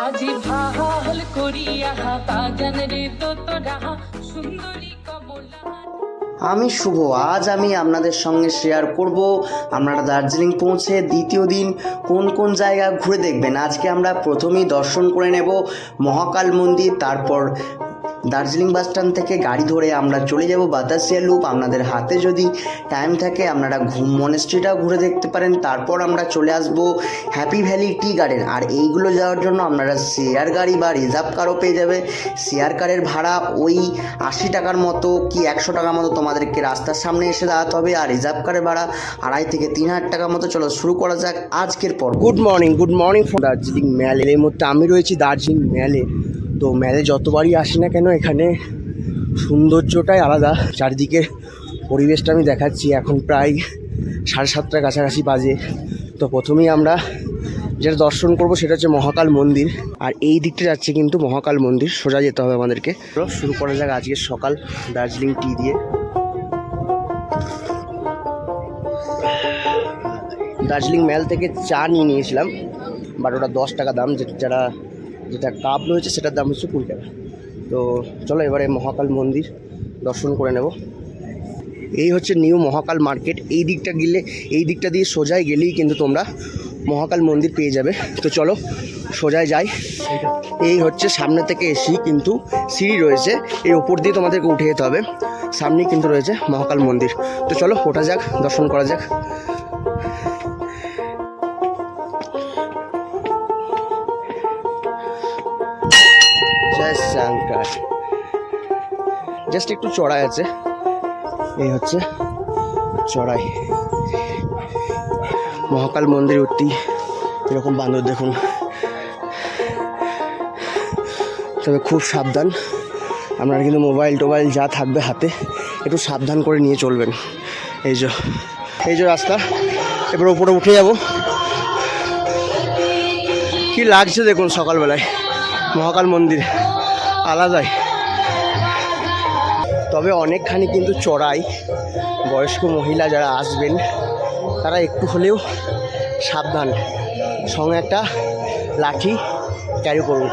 আজি ভাল করিয়া বাজান রে তোরা সুন্দরী কমলা। আমি শুভ, আজ আমি আপনাদের সঙ্গে শেয়ার করব আপনারা দার্জিলিং পৌঁছে দ্বিতীয় দিন কোন কোন জায়গা ঘুরে দেখবেন। আজকে আমরা প্রথমেই দর্শন করে নেব মহাকাল মন্দির, তারপর দার্জিলিং বাসস্ট্যান্ড থেকে গাড়ি ধরে আমরা চলে যাব বাতাসিয়া লুপ। আপনাদের হাতে যদি টাইম থাকে আপনারা ঘুম মনেস্ট্রিটাও ঘুরে দেখতে পারেন। তারপর আমরা চলে আসব হ্যাপি ভ্যালি টি গার্ডেন। আর এইগুলো যাওয়ার জন্য আপনারা শেয়ার গাড়ি বা রিজার্ভ কারও পেয়ে যাবে। শেয়ার কারের ভাড়া ওই 80 টাকার মতো কি 100 টাকার মতো তোমাদেরকে রাস্তার সামনে এসে দাঁড়াতে হবে। আর রিজার্ভ কারের ভাড়া 2,500 থেকে 3,000 টাকার মতো। চলো শুরু করা যাক আজকের পর। গুড মর্নিং ফ্রম দার্জিলিং ম্যাল। এই মুহূর্তে আমি রয়েছি দার্জিলিং ম্যালে। তো ম্যালে যতবারই আসি না কেন এখানে সৌন্দর্যটাই আলাদা। চারিদিকের পরিবেশটা আমি দেখাচ্ছি। এখন প্রায় 7:30টার কাছাকাছি বাজে। তো প্রথমেই আমরা যেটা দর্শন করব সেটা হচ্ছে মহাকাল মন্দির। আর এই দিকটা যাচ্ছে কিন্তু মহাকাল মন্দির, সোজা যেতে হবে আমাদেরকে। শুরু করা যাক আজকের সকাল দার্জিলিং টি দিয়ে। দার্জিলিং ম্যাল থেকে চা নিয়েছিলাম, বাট ওটা 10 টাকা দাম। যেটা কাপ রয়েছে সেটার দাম হচ্ছে 20 টাকা। তো চলো এবারে মহাকাল মন্দির দর্শন করে নেব। এই হচ্ছে নিউ মহাকাল মার্কেট। এই দিকটা দিয়ে সোজাই গেলেই কিন্তু তোমরা মহাকাল মন্দির পেয়ে যাবে। তো চলো সোজায় যাই। এই হচ্ছে সামনে থেকে এসেই কিন্তু সিঁড়ি রয়েছে, এই ওপর দিয়ে তোমাদেরকে উঠে যেতে হবে। সামনেই কিন্তু রয়েছে মহাকাল মন্দির। তো চলো ওঠা যাক, দর্শন করা যাক। জাস্ট একটু চড়াই আছে, এই হচ্ছে চড়াই। মহাকাল মন্দির উঠতেই এরকম বান্দর দেখুন। তবে খুব সাবধান, আপনারা কিন্তু মোবাইল টোবাইল যা থাকবে হাতে একটু সাবধান করে নিয়ে চলবেন। এই যে রাস্তা, এবার উপরে উঠে যাব। কি লাগছে দেখুন সকালবেলায় মহাকাল মন্দির, আলাদাই। তবে অনেকখানি কিন্তু চড়াই। বয়স্ক মহিলা যারা আসবেন তারা একটু হলেও সাবধান, সঙ্গে একটা লাঠি ক্যারি করুন।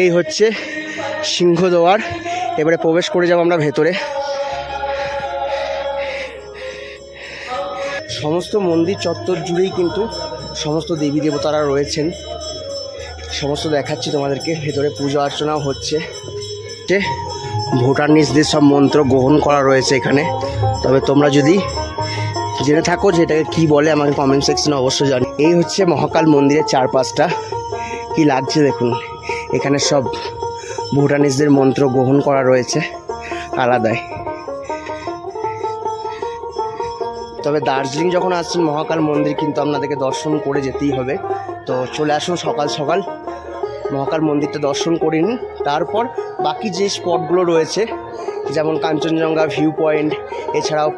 এই হচ্ছে সিংহদ্বার। এবারে প্রবেশ করে যাব আমরা ভেতরে। সমস্ত মন্দির চত্বর জুড়েই কিন্তু সমস্ত দেবী দেবতারা রয়েছেন, সমস্ত দেখাচ্ছি তোমাদেরকে। ভেতরে পূজা অর্চনাও হচ্ছে। ভুটানিজদের সব মন্ত্র গ্রহণ করা রয়েছে এখানে। তবে তোমরা যদি জেনে থাকো যে এটাকে কী বলে আমাকে কমেন্ট সেকশনে অবশ্যই জানি। এই হচ্ছে মহাকাল মন্দিরের চারপাশটা, কি লাগছে দেখুন। এখানে সব ভুটানিজদের মন্ত্র গ্রহণ করা রয়েছে আলাদাই। তবে দার্জিলিং যখন আসছেন মহাকাল মন্দির কিন্তু আপনাদেরকে দর্শন করে যেতেই হবে। তো চলে আসুন সকাল সকাল, মহাকাল মন্দিরটা দর্শন করে নিন। তারপর বাকি যে স্পটগুলো রয়েছে যেমন কাঞ্চনজঙ্ঘা ভিউ পয়েন্ট, এছাড়াও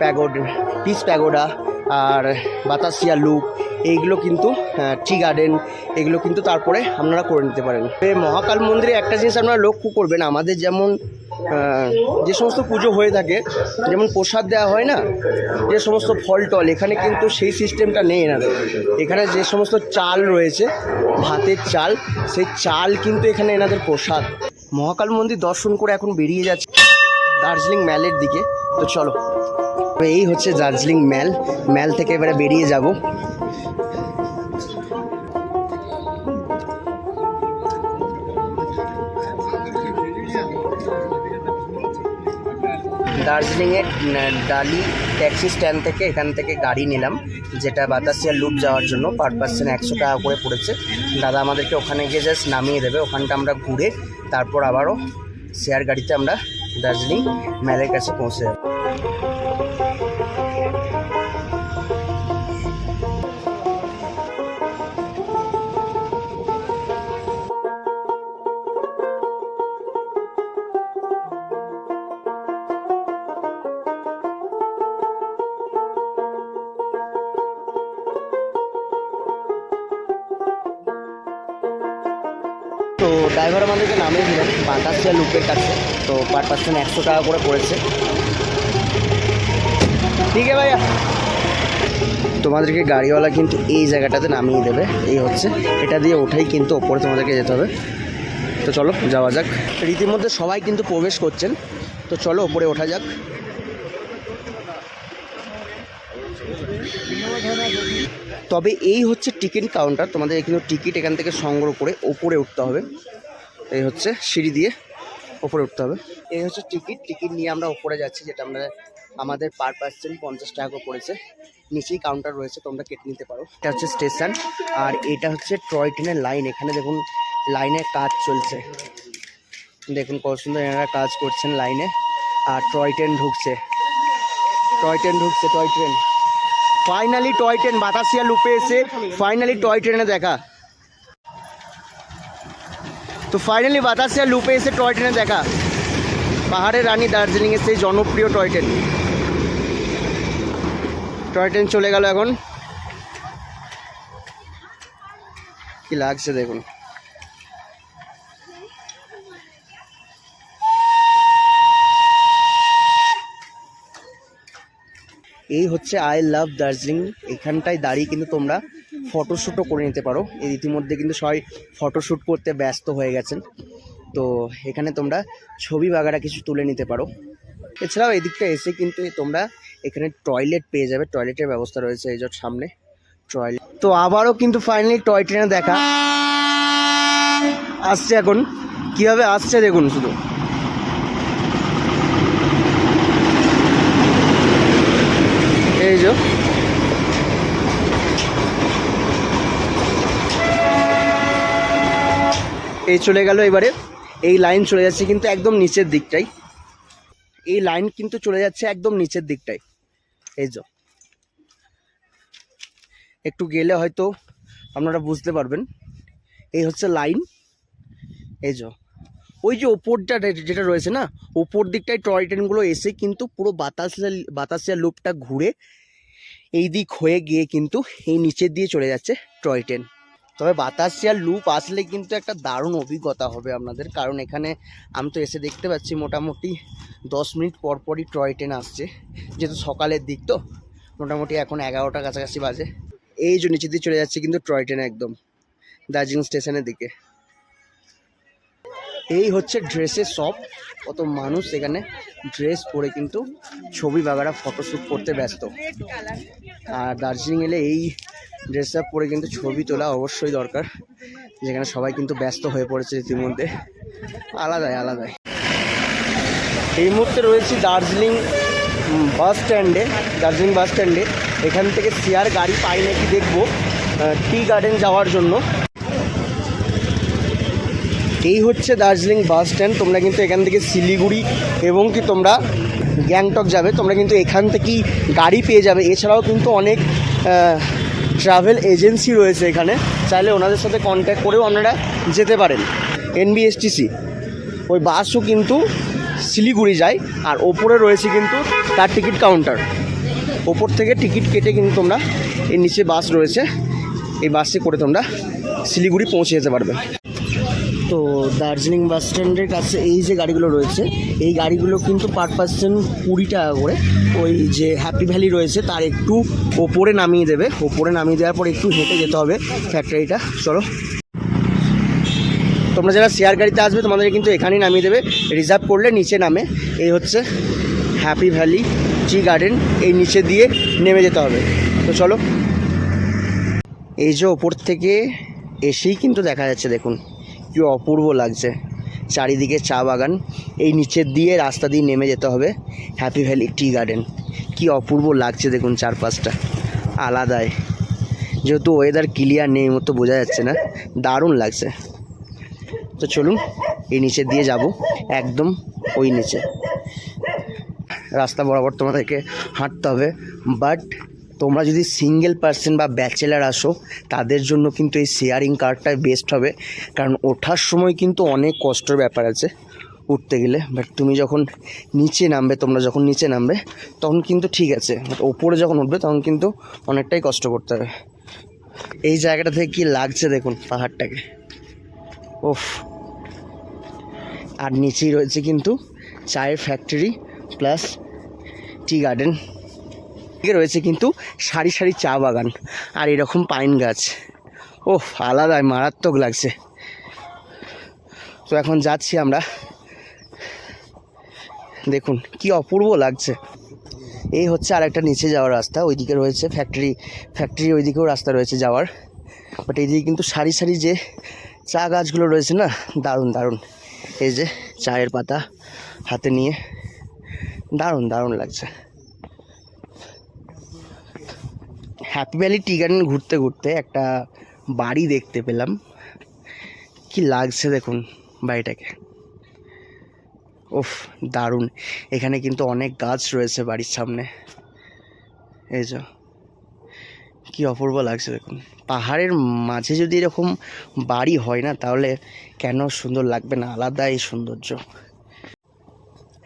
পিস প্যাগোডা আর বাতাসিয়া লুপ, এইগুলো কিন্তু টি গার্ডেন, এগুলো কিন্তু তারপরে আপনারা করে নিতে পারেন। মহাকাল মন্দিরে একটা জিনিস আপনারা লক্ষ্য করবেন, আমাদের যেমন যে সমস্ত পুজো হয়ে থাকে, যেমন প্রসাদ দেওয়া হয় না, যে সমস্ত ফল টল, এখানে কিন্তু সেই সিস্টেমটা নেই এনাদের। এখানে যে সমস্ত চাল রয়েছে, ভাতের চাল, সেই চাল কিন্তু এখানে এনাদের প্রসাদ। মহাকাল মন্দির দর্শন করে এখন বেরিয়ে যাচ্ছে দার্জিলিং ম্যালের দিকে। তো চলো, এই হচ্ছে দার্জিলিং ম্যাল থেকে এবারে বেরিয়ে যাব। দার্জিলিংয়ের ডালি ট্যাক্সি স্ট্যান্ড থেকে এখান থেকে গাড়ি নিলাম, যেটা বাতাসিয়া লুপ যাওয়ার জন্য। পার পার্সন 100 টাকা করে পড়েছে। দাদা আমাদেরকে ওখানে গিয়ে জাস্ট নামিয়ে দেবে। ওখানটা আমরা ঘুরে তারপর আবারও শেয়ার গাড়িতে আমরা দার্জিলিং ম্যালের কাছে পৌঁছে যাব। তো ড্রাইভার আমাদেরকে নামিয়ে দিলেন বাতাসিয়া লুপের কাছে। তো পার পার্সন 100 টাকা করে পড়েছে। ঠিক আছে ভাইয়া। তোমাদেরকে গাড়িওয়ালা কিন্তু এই জায়গাটাতে নামিয়ে দেবে। এই হচ্ছে, এটা দিয়ে ওঠাই কিন্তু ওপরে তোমাদেরকে যেতে হবে। তো চলো যাওয়া যাক। রীতিমধ্যে সবাই কিন্তু প্রবেশ করছেন, তো চলো ওপরে ওঠা যাক। তবে এই হচ্ছে টিকিট কাউন্টার, তোমাদের এখানে টিকিট এখান থেকে সংগ্রহ করে ওপরে উঠতে হবে। এই হচ্ছে সিঁড়ি দিয়ে ওপরে উঠতে হবে। এই হচ্ছে টিকিট নিয়ে আমরা ওপরে যাচ্ছি, যেটা আমাদের পার পার্সন 50 টাকা করে পড়েছে। নিচেই কাউন্টার রয়েছে, তোমরা কেটে নিতে পারো। এটা হচ্ছে স্টেশন, আর এটা হচ্ছে টয় ট্রেনের লাইন। এখানে দেখুন লাইনের কাজ চলছে, দেখুন কত সুন্দর এনারা কাজ করছেন লাইনে। আর টয় ট্রেন ঢুকছে, toy train finally toy train Batasia লুপে এসে ফাইনালি টয় ট্রেনে দেখা। তো ফাইনালি বাতাসিয়া লুপে এসে টয় ট্রেনে দেখা, পাহাড়ের রানী দার্জিলিংয়ের সেই জনপ্রিয় টয় ট্রেন চলে গেল। এখন কি লাগছে দেখুন। এই হচ্ছে আই লাভ দার্জিলিং। এখানটায় দাঁড়িয়ে কিন্তু তোমরা ফটোশ্যুটও করে নিতে পারো। এই ইতিমধ্যে কিন্তু সবাই ফটোশ্যুট করতে ব্যস্ত হয়ে গেছেন, তো এখানে তোমরা ছবি বাগারা কিছু তুলে নিতে পারো। এছাড়াও এদিকটা এসে কিন্তু তোমরা এখানে টয়লেট পেয়ে যাবে, টয়লেটের ব্যবস্থা রয়েছে এই যে সামনে টয়লেট। তো আবারও কিন্তু ফাইনালি টয় ট্রেনে দেখা আসছে। এখন কীভাবে আসছে দেখুন, শুধু এই যে এই চলে গেল। এবারে এই লাইন চলে যাচ্ছে কিন্তু একদম নিচের দিকটাই, এই লাইন কিন্তু চলে যাচ্ছে একদম নিচের দিকটাই। এই যে একটু গেলে হয়তো আপনারা বুঝতে পারবেন, এই হচ্ছে লাইন। এই যে ওই যে ওপরটা যেটা রয়েছে না, ওপর দিকটায় টয় ট্রেনগুলো এসে কিন্তু পুরো বাতাসিয়া লুপটা ঘুরে এই দিক হয়ে গিয়ে কিন্তু এই নিচের দিয়ে চলে যাচ্ছে টয় ট্রেন। তবে বাতাসিয়া লুপ আসলে কিন্তু একটা দারুণ অভিজ্ঞতা হবে আপনাদের, কারণ এখানে আমি তো এসে দেখতে পাচ্ছি মোটামুটি 10 মিনিট পর পরই টয় ট্রেন আসছে, যেহেতু সকালের দিক তো মোটামুটি এখন 11টার কাছাকাছি বাজে। এই যে নিচে দিয়ে চলে যাচ্ছে কিন্তু টয় ট্রেন একদম দার্জিলিং স্টেশনের দিকে। এই হচ্ছে ড্রেসের শপ, কত মানুষ এখানে ড্রেস পরে কিন্তু ছবি বাগারা ফটোশ্যুট করতে ব্যস্ত। আর দার্জিলিং এলে এই ড্রেসটা পরে কিন্তু ছবি তোলা অবশ্যই দরকার, যেখানে সবাই কিন্তু ব্যস্ত হয়ে পড়েছে ইতিমধ্যে। আলাদাই এই মুহূর্তে রয়েছি দার্জিলিং বাস স্ট্যান্ডে। এখান থেকে শেয়ার গাড়ি পাই নাকি দেখবো টি গার্ডেন যাওয়ার জন্য। এই হচ্ছে দার্জিলিং বাস স্ট্যান্ড। তোমরা কিন্তু এখান থেকে শিলিগুড়ি এবং কি তোমরা গ্যাংটক যাবে, তোমরা কিন্তু এখান থেকেই গাড়ি পেয়ে যাবে। এছাড়াও কিন্তু অনেক ট্রাভেল এজেন্সি রয়েছে এখানে, চাইলে ওনাদের সাথে কন্ট্যাক্ট করেও আপনারা যেতে পারেন। NBSTC ওই বাসও কিন্তু শিলিগুড়ি যায়, আর ওপরে রয়েছে কিন্তু তার টিকিট কাউন্টার। ওপর থেকে টিকিট কেটে কিন্তু তোমরা এই নিচে বাস রয়েছে, এই বাসে করে তোমরা শিলিগুড়ি পৌঁছে যেতে পারবে। তো দার্জিলিং বাস স্ট্যান্ডের কাছে এই যে গাড়িগুলো রয়েছে, এই গাড়িগুলো কিন্তু পার পার্সন 20 টাকা করে। ওই যে হ্যাপি ভ্যালি রয়েছে তার একটু ওপরে নামিয়ে দেবে, ওপরে নামিয়ে দেওয়ার পর একটু হেঁটে যেতে হবে ফ্যাক্টরিটা। চলো, তোমরা যারা শেয়ার গাড়িতে আসবে তোমাদের কিন্তু এখানেই নামিয়ে দেবে, রিজার্ভ করলে নিচে নামে। এই হচ্ছে হ্যাপি ভ্যালি টি গার্ডেন, এই নিচে দিয়ে নেমে যেতে হবে। তো চলো, এই যে ওপর থেকে এসেই কিন্তু দেখা যাচ্ছে, দেখুন কি অপূর্ব লাগছে চারিদিকে চা বাগান। এই নিচের দিয়ে রাস্তা দিয়ে নেমে যেতে হবে হ্যাপি ভ্যালি টি গার্ডেন। কি অপূর্ব লাগছে দেখুন, চারপাশটা আলাদাই, যেহেতু ওয়েদার ক্লিয়ার নেই মতো বোঝা যাচ্ছে না, দারুণ লাগছে। তো চলুন এই নিচে দিয়ে যাব, একদম ওই নিচে রাস্তা বরাবর তোমাদেরকে হাঁটতে হবে। বাট তোমরা যদি সিঙ্গেল পার্সন বা ব্যাচেলার আসো তাদের জন্য কিন্তু এই শেয়ারিং কারটাই বেস্ট হবে, কারণ ওঠার সময় কিন্তু অনেক কষ্টের ব্যাপার আছে উঠতে গেলে। বাট তুমি যখন নিচে নামবে, তোমরা যখন নিচে নামবে তখন কিন্তু ঠিক আছে, বাট ওপরে যখন উঠবে তখন কিন্তু অনেকটাই কষ্ট করতে হবে। এই জায়গাটা থেকে কি লাগছে দেখুন পাহাড়টাকে, ওফ। আর নিচেই রয়েছে কিন্তু চায়ের ফ্যাক্টরি প্লাস টি গার্ডেন, রয়েছে কিন্তু সারি সারি চা বাগান আর এরকম পাইন গাছ। ওহ, আলাদা মারাত্মক লাগছে। তো এখন যাচ্ছি আমরা, দেখুন কি অপূর্ব লাগছে। এই হচ্ছে আর একটা নিচে যাওয়ার রাস্তা, ওইদিকে রয়েছে ফ্যাক্টরি ওইদিকেও রাস্তা রয়েছে যাওয়ার, বাট এইদিকে কিন্তু সারি সারি যে চা গাছগুলো রয়েছে না, দারুণ দারুণ। এই যে চায়ের পাতা হাতে নিয়ে দারুণ দারুণ লাগছে। হ্যাপি ভ্যালি টি গার্ডেন ঘুরতে ঘুরতে একটা বাড়ি দেখতে পেলাম, কি লাগছে দেখুন বাড়িটাকে, উফ দারুণ। এখানে কিন্তু অনেক গাছ রয়েছে বাড়ির সামনে, এই যে কি অপূর্ব লাগছে দেখুন। পাহাড়ের মাঝে যদি এরকম বাড়ি হয় না তাহলে কেন সুন্দর লাগবে না, আলাদা এই সৌন্দর্য।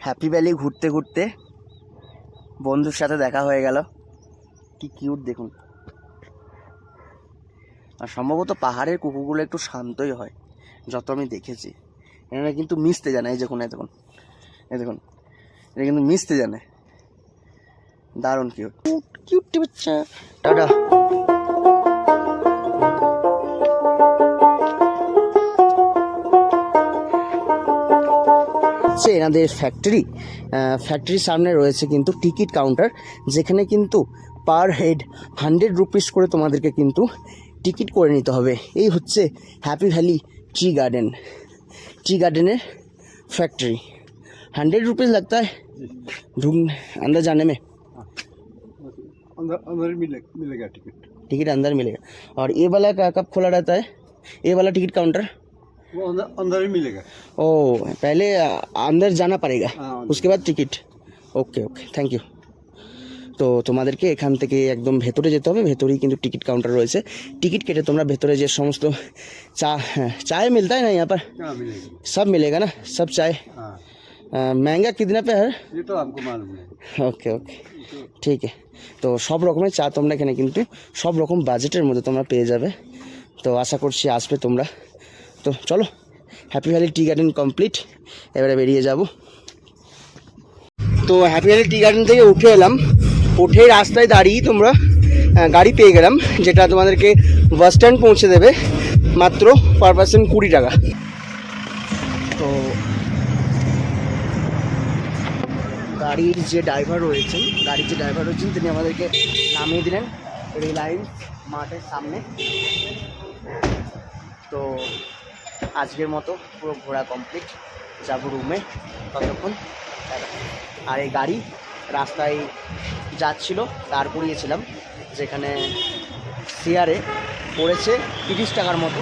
হ্যাপি ভ্যালি ঘুরতে ঘুরতে বন্ধুর সাথে দেখা হয়ে গেল, কি কিউট দেখুন। আর সম্ভবত পাহাড়ের কুকুরগুলো একটু শান্তই হয় যত আমি দেখেছি, এরা কিন্তু মিশতে জানে। এই দেখুন এই দেখুন এই দেখুন, এটা কিন্তু মিশতে জানে, দারুণ কিউট কিউট বাচ্চা। টাটা। এনাদের ফ্যাক্টরির সামনে রয়েছে কিন্তু টিকিট কাউন্টার, যেখানে কিন্তু পার হেড 100 রুপিস করে তোমাদেরকে কিন্তু টিকিট করে নিতে হবে। এই হচ্ছে happy valley tea garden factory. 100 rupees लगता है अंदर जाने में, अंदर मिलेगा टिकट अंदर मिलेगा। और ये वाला कब खोला रहता है, ये वाला टिकट काउंटर? वो अंदर ही मिलेगा। ओ पहले अंदर जाना पड़ेगा, उसके बाद ticket. Okay okay thank you. তো তোমাদেরকে এখান থেকে একদম ভেতরে যেতে হবে, ভেতরেই কিন্তু টিকিট কাউন্টার রয়েছে। টিকিট কেটে তোমরা ভেতরে যে সমস্ত चाय मिलता है ना यहाँ पर? सब मिलेगा ना, सब चाय। महंगा कितना पे है? ये तो आपको मालूम है। ওকে ওকে ঠিক আছে। তো সব রকমের চা তোমরা এখানে কিন্তু সব রকম বাজেটের মধ্যে তোমরা পেয়ে যাবে। তো আশা করছি আসবে তোমরা। তো চলো, happy valley tea garden complete, এবারে বেরিয়ে যাব। তো হ্যাপি ভ্যালি টি গার্ডেন থেকে উঠে এলাম, উঠে রাস্তায় দাঁড়িয়ে তোমরা গাড়ি পেয়ে গেলাম, যেটা তোমাদেরকে বাস স্ট্যান্ড পৌঁছে দেবে মাত্র পার পার্সন 20 টাকা। তো গাড়ির যে ড্রাইভার রয়েছেন তিনি আমাদেরকে নামিয়ে দিলেন রিলায়েন্স মার্টের সামনে। তো আজকের মতো পুরো ঘোরা কমপ্লিট, যাবো রুমে ততক্ষণ। আর এই গাড়ি রাস্তায় যাচ্ছিল, দাঁড় করিয়েছিলাম, যেখানে শেয়ারে পড়েছে 30 টাকার মতো।